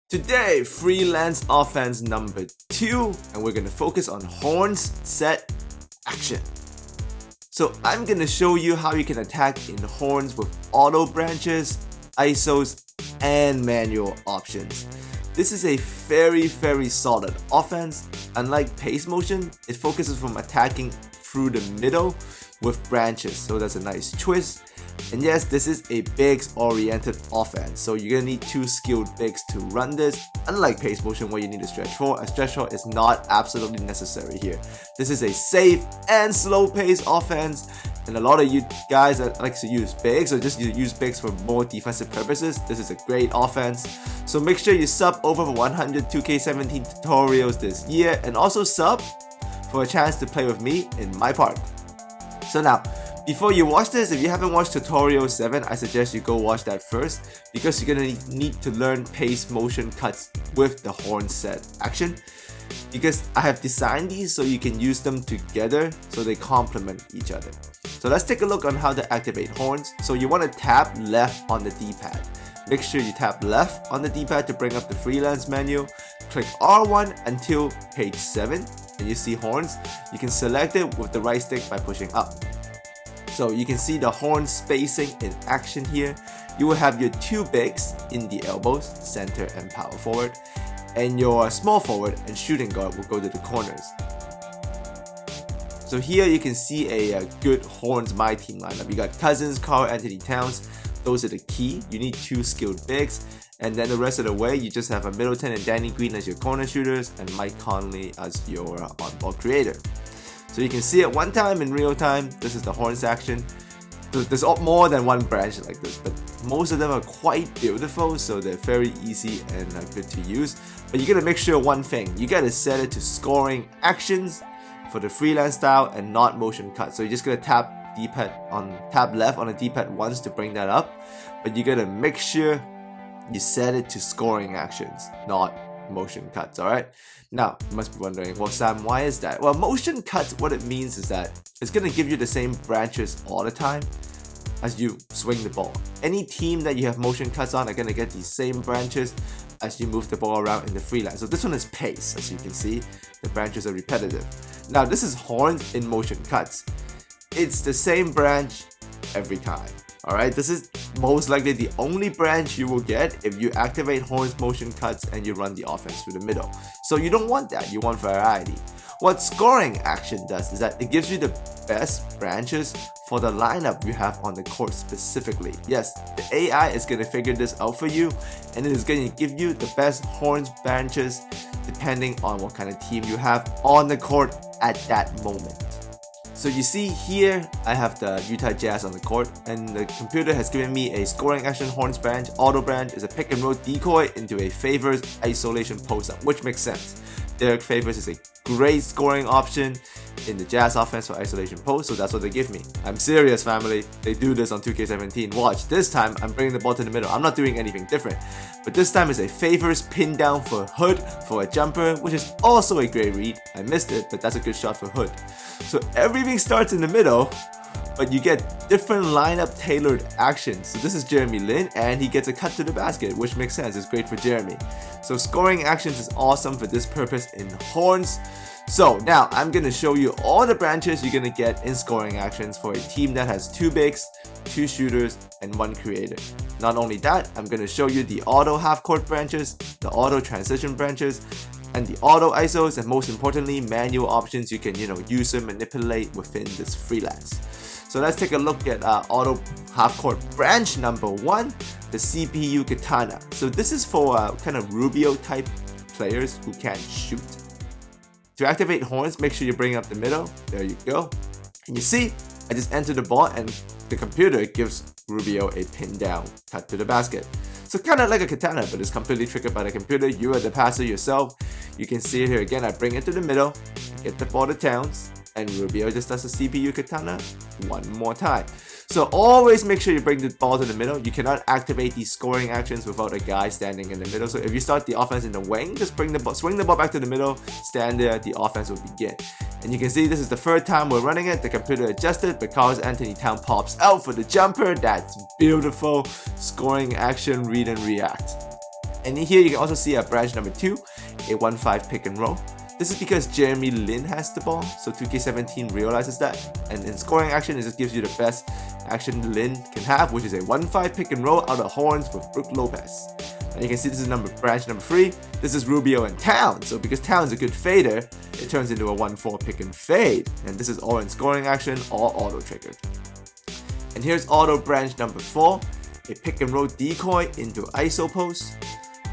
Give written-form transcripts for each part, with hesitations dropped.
Today, Freelance Offense number 2, and we're gonna focus on horns, set, action. So I'm gonna show you how you can attack in horns with auto branches, ISOs, and manual options. This is a very solid offense. Unlike pace motion, it focuses from attacking through the middle with branches, so that's a nice twist. And yes, this is a bigs oriented offense, so you're gonna need 2 skilled bigs to run this. Unlike pace motion where you need a stretch 4 is not absolutely necessary here. This is a safe and slow pace offense, and a lot of you guys that like to use bigs or just use bigs for more defensive purposes, this is a great offense. So make sure you sub over for 100 2K17 tutorials this year, and also sub for a chance to play with me in my park. So now, before you watch this, if you haven't watched tutorial 7, I suggest you go watch that first, because you're gonna need to learn pace motion cuts with the horn set action, because I have designed these so you can use them together so they complement each other. So let's take a look on how to activate horns. So you want to tap left on the D-pad. Make sure you tap left on the D-pad to bring up the freelance menu. Click R1 until page 7 and you see horns. You can select it with the right stick by pushing up. So you can see the horn spacing in action here. You will have your 2 bigs in the elbows, center and power forward, and your small forward and shooting guard will go to the corners. So here you can see a good horns my team lineup. You got Cousins, Carl Anthony Towns. Those are the key. You need 2 skilled bigs, and then the rest of the way you just have a Middleton and Danny Green as your corner shooters and Mike Conley as your on-ball creator. So you can see it one time in real time. This is the horns action. There's more than one branch like this, but most of them are quite beautiful, so they're very easy and good to use. But you gotta make sure one thing, you gotta set it to scoring actions for the freelance style and not motion cuts. So you're just gonna tap left on the D-pad once to bring that up, but you gotta make sure you set it to scoring actions, not motion cuts. Alright, now you must be wondering, well Sam, why is that? Well, motion cuts, what it means is that it's gonna give you the same branches all the time as you swing the ball. Any team that you have motion cuts on are gonna get these same branches as you move the ball around in the freelance. So this one is pace, as you can see, the branches are repetitive. Now this is horns in motion cuts. It's the same branch every time. Alright, this is most likely the only branch you will get if you activate horns motion cuts and you run the offense through the middle. So you don't want that, you want variety. What scoring action does is that it gives you the best branches for the lineup you have on the court specifically. Yes, the AI is going to figure this out for you, and it is going to give you the best horns branches depending on what kind of team you have on the court at that moment. So you see here, I have the Utah Jazz on the court, and the computer has given me a scoring action horns branch. Auto branch is a pick and roll decoy into a Favors isolation post-up, which makes sense. Derek Favors is a great scoring option in the Jazz offense for isolation post, so that's what they give me. I'm serious, family. They do this on 2K17. Watch, this time I'm bringing the ball to the middle. I'm not doing anything different. But this time is a Favors pin down for Hood for a jumper, which is also a great read. I missed it, but that's a good shot for Hood. So everything starts in the middle, but you get different lineup tailored actions. So this is Jeremy Lin, and he gets a cut to the basket, which makes sense. It's great for Jeremy. So scoring actions is awesome for this purpose in horns. So now I'm gonna show you all the branches you're gonna get in scoring actions for a team that has 2 bigs, 2 shooters, and 1 creator. Not only that, I'm gonna show you the auto half-court branches, the auto transition branches, and the auto ISOs, and most importantly, manual options you can use and manipulate within this freelance. So let's take a look at auto half-court branch number 1, the CPU KATANA. So this is for kind of Rubio type players who can't shoot. To activate horns, make sure you bring up the middle. There you go. And you see, I just enter the ball and the computer gives Rubio a pin down cut to the basket. So kind of like a KATANA, but it's completely triggered by the computer. You are the passer yourself. You can see it here again. I bring it to the middle, get the ball to Towns, and Rubio just does a CPU KATANA one more time. So always make sure you bring the ball to the middle. You cannot activate these scoring actions without a guy standing in the middle. So if you start the offense in the wing, just swing the ball back to the middle, stand there, the offense will begin. And you can see this is the 3rd time we're running it. The computer adjusted because Anthony Town pops out for the jumper. That's beautiful. Scoring action, read and react. And here you can also see branch number 2, a 1-5 pick and roll. This is because Jeremy Lin has the ball, so 2K17 realizes that, and in scoring action, it just gives you the best action Lin can have, which is a 1-5 pick and roll out of horns with Brook Lopez. And you can see this is branch number 3. This is Rubio and Towns, so because Towns is a good fader, it turns into a 1-4 pick and fade, and this is all in scoring action, all auto triggered. And here's auto branch number 4, a pick and roll decoy into ISO post.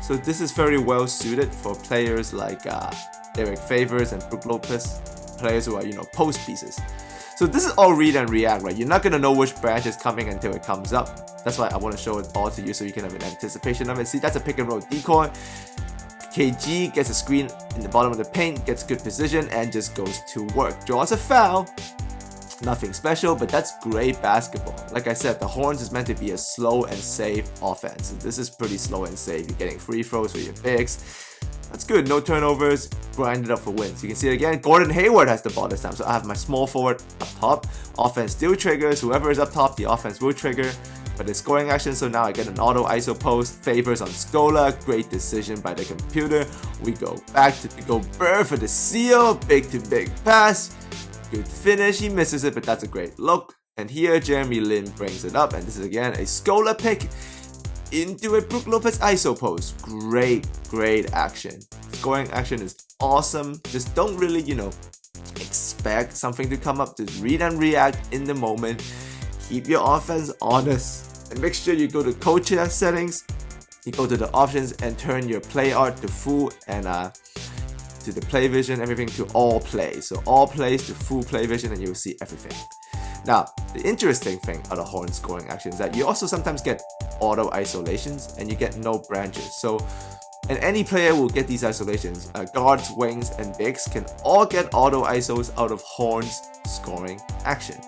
So this is very well suited for players like Derek Favors and Brook Lopez, players who are, post pieces. So this is all read and react, right? You're not going to know which branch is coming until it comes up. That's why I want to show it all to you so you can have an anticipation of it. See, that's a pick and roll decoy. KG gets a screen in the bottom of the paint, gets good position, and just goes to work. Draws a foul. Nothing special, but that's great basketball. Like I said, the horns is meant to be a slow and safe offense. This is pretty slow and safe. You're getting free throws for your bigs. That's good. No turnovers. Grind it up for wins. You can see it again. Gordon Hayward has the ball this time. So I have my small forward up top. Offense still triggers. Whoever is up top, the offense will trigger. But it's scoring action, so now I get an auto ISO post. Favors on Scola. Great decision by the computer. We go back to Gobert for the seal. Big to big pass. Good finish. He misses it, but that's a great look. And here, Jeremy Lin brings it up. And this is again a Scola pick into a Brook Lopez ISO post. Great action. Scoring action is awesome. Just don't really, expect something to come up. Just read and react in the moment. Keep your offense honest. And make sure you go to coach settings. You go to the options and turn your play art to full and to the play vision, everything to all plays. So all plays to full play vision and you'll see everything. Now, the interesting thing of the horn scoring action is that you also sometimes get auto isolations and you get no branches. And any player will get these isolations. Guards, wings, and bigs can all get auto isos out of horns scoring action.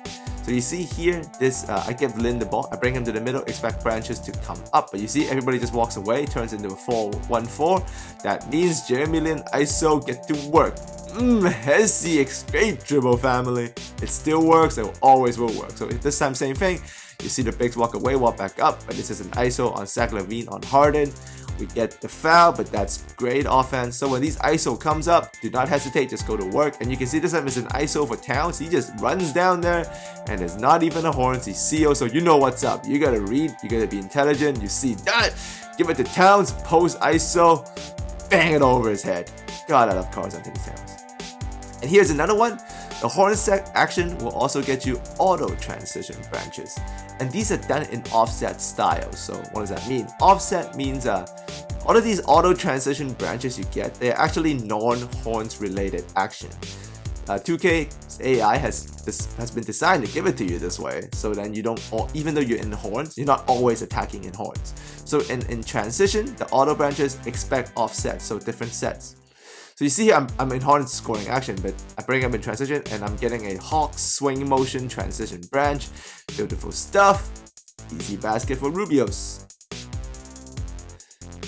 So you see here, I give Lin the ball, I bring him to the middle, expect branches to come up. But you see, everybody just walks away, turns into a 4-1-4. That means Jeremy Lin ISO get to work. Hezzy escape dribble family. It still works, it always will work. So this time, same thing. You see the bigs walk away, walk back up, but this is an ISO on Zach LaVine on Harden. We get the foul, but that's great offense. So when these ISO comes up, do not hesitate, just go to work. And you can see this time is an ISO for Towns. He just runs down there, and there's not even a horns. He's CO, so you know what's up. You gotta read, you gotta be intelligent. You see that, give it to Towns, post ISO, bang it over his head. God, I love Karl-Anthony Towns. And here's another one. The horn set action will also get you auto transition branches. And these are done in offset style. So what does that mean? Offset means all of these auto transition branches you get, they're actually non-horns related action. 2K's AI has been designed to give it to you this way. So then you don't, even though you're in horns, you're not always attacking in horns. So in transition, the auto branches expect offset, so different sets. So you see here, I'm in horns scoring action, but I bring him in transition and I'm getting a Hawk swing motion transition branch. Beautiful stuff. Easy basket for Rubios.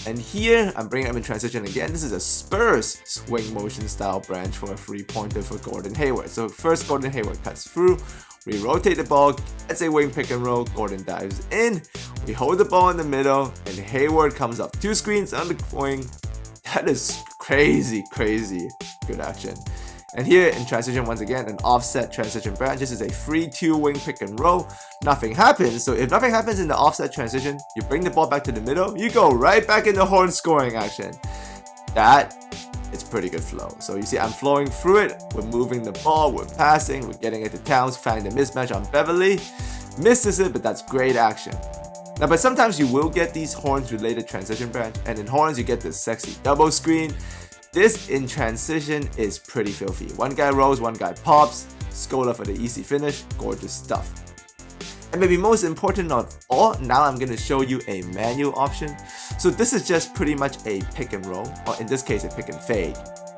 And here, I'm bringing him in transition again. This is a Spurs swing motion style branch for a 3-pointer for Gordon Hayward. So first, Gordon Hayward cuts through. We rotate the ball, gets a wing pick and roll. Gordon dives in. We hold the ball in the middle, and Hayward comes up 2 screens on the wing. That is crazy good action. And here in transition, once again, an offset transition branch. This is a 3-2 wing pick and roll. Nothing happens. So if nothing happens in the offset transition, you bring the ball back to the middle, you go right back in the horn scoring action. That is pretty good flow. So you see I'm flowing through it. We're moving the ball, we're passing, we're getting it to Towns, finding the mismatch on Beverly. Misses it, but that's great action. Now, but sometimes you will get these horns related transition branch, and in horns you get this sexy double screen. This in transition is pretty filthy. One guy rolls, one guy pops. Scola for the easy finish. Gorgeous stuff. And maybe most important of all, now I'm going to show you a manual option. So this is just pretty much a pick and roll, or in this case a pick and fade.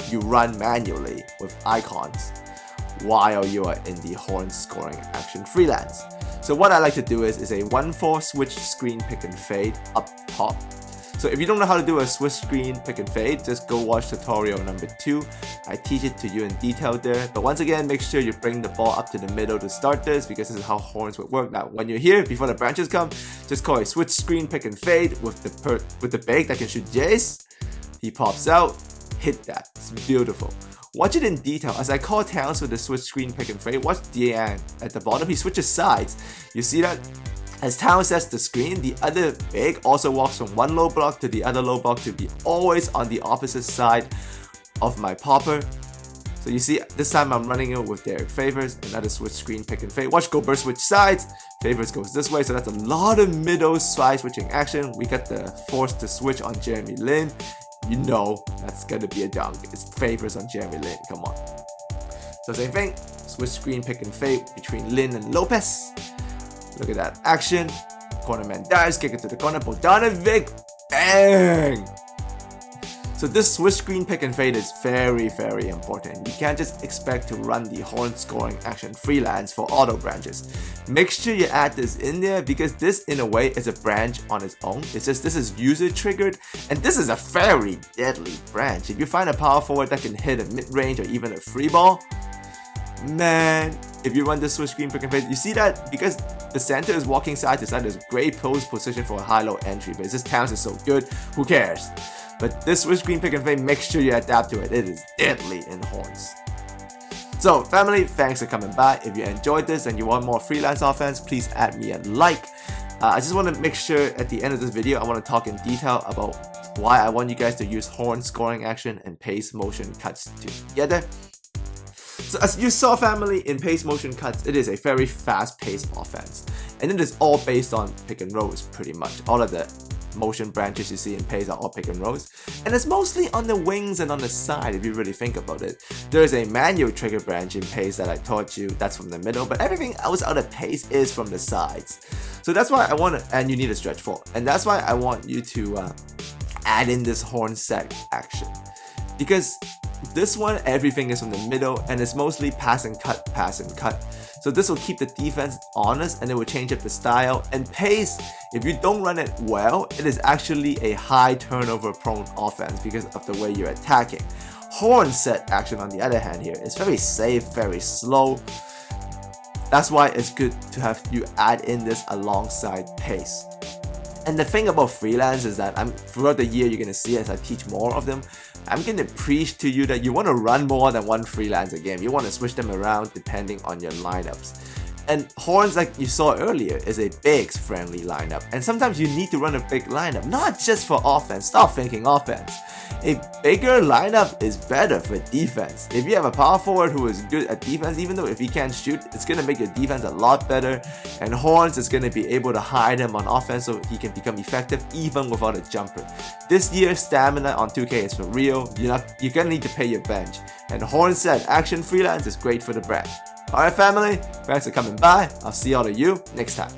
You run manually with icons while you are in the horn scoring action freelance. So what I like to do is a 1-4 switch screen pick and fade up top. So if you don't know how to do a switch screen pick and fade, just go watch tutorial number 2. I teach it to you in detail there. But once again, make sure you bring the ball up to the middle to start this, because this is how horns would work. Now, when you're here, before the branches come, just call a switch screen pick and fade with the big that can shoot Jace. He pops out, hit that. It's beautiful. Watch it in detail as I call Towns with the switch screen pick and fade. Watch Dian at the bottom, he switches sides. You see that? As Towns sets the screen, the other big also walks from one low block to the other low block to be always on the opposite side of my popper. So you see, this time I'm running it with Derek Favors, another switch screen pick and fade. Watch Gobert switch sides, Favors goes this way, so that's a lot of middle side switching action. We got the force to switch on Jeremy Lin. You know that's gonna be a dunk. It's Favors on Jeremy Lin, come on. So same thing, switch screen pick and fade between Lin and Lopez. Look at that action. Corner man dives, kick it to the corner, Bogdanovic, bang! So this switch screen pick and fade is very, very important. You can't just expect to run the horn scoring action freelance for auto branches. Make sure you add this in there, because this in a way is a branch on its own. It's just this is user triggered, and this is a very deadly branch. If you find a power forward that can hit a mid-range or even a free ball, man, if you run this switch screen pick and fade, you see that because the center is walking side to side, there's a great post position for a high-low entry, but this Towns is so good, who cares? But this switch screen pick and fade, make sure you adapt to it. It is deadly in horns. So family, thanks for coming by. If you enjoyed this and you want more freelance offense, please add me a like. I just want to make sure at the end of this video, I want to talk in detail about why I want you guys to use horn scoring action and pace motion cuts together. So as you saw, family, in pace motion cuts, it is a very fast-paced offense. And it is all based on pick and rolls, pretty much. All of the motion branches you see in pace are all pick and rolls. And it's mostly on the wings and on the side, if you really think about it. There is a manual trigger branch in pace that I taught you, that's from the middle, but everything else out of pace is from the sides. So that's why I want to, and you need a stretch forward. And that's why I want you to add in this horn set action. Because this one, everything is from the middle, and it's mostly pass and cut, pass and cut. So this will keep the defense honest, and it will change up the style. And pace, if you don't run it well, it is actually a high turnover prone offense because of the way you're attacking. Horn set action, on the other hand, here is very safe, very slow. That's why it's good to have you add in this alongside pace. And the thing about freelance is that throughout the year, you're going to see as I teach more of them, I'm going to preach to you that you want to run more than one freelancer game. You want to switch them around depending on your lineups. And horns, like you saw earlier, is a bigs friendly lineup. And sometimes you need to run a big lineup, not just for offense. Stop thinking offense. A bigger lineup is better for defense. If you have a power forward who is good at defense, even though if he can't shoot, it's going to make your defense a lot better. And horns is going to be able to hide him on offense so he can become effective even without a jumper. This year, stamina on 2K is for real. You're going to need to pay your bench. And horn set action freelance is great for the brand. Alright family, thanks for coming by. I'll see all of you next time.